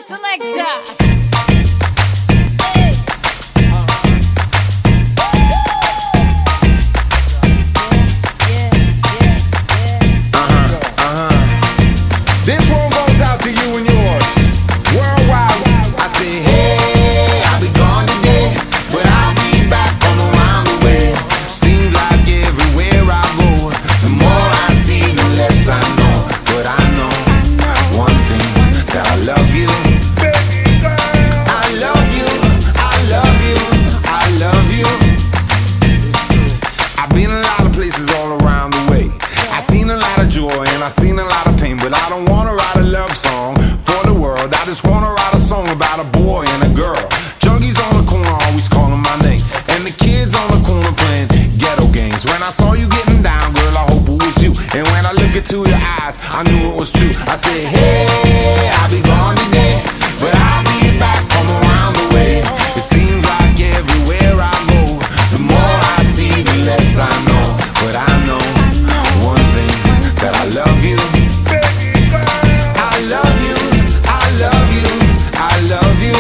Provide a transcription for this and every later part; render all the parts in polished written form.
Selector. This one goes out to you and yours. Worldwide, I say, hey, I'll be gone today, but I'll be back from around the way. Seems like everywhere I go, the more I see, the less I know. But I know one thing, that I love you. I love you, I love you, I love you. I've been a lot of places all around the way. I seen a lot of joy and I seen a lot of pain, but I don't wanna write a love song for the world. I just wanna write a song about a boy and a girl. Junkies on the corner always calling my name, and the kids on the corner playing ghetto games. When I saw you getting down, girl, I hope it was you. And when I look into your eyes, I knew it was true. I said, hey, I'll be gone today, but I'll be back from around the way. It seems like everywhere I go, the more I see, the less I know. But I know one thing, that I love you. I love you, I love you, I love you.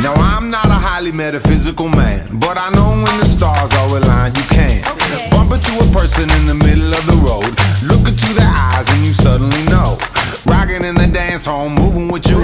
Now I'm not a highly metaphysical man, but I know when the stars are aligned, you can bump into a person in the middle of the road, look into their eyes and you suddenly know. Rocking in the dance hall, moving with you,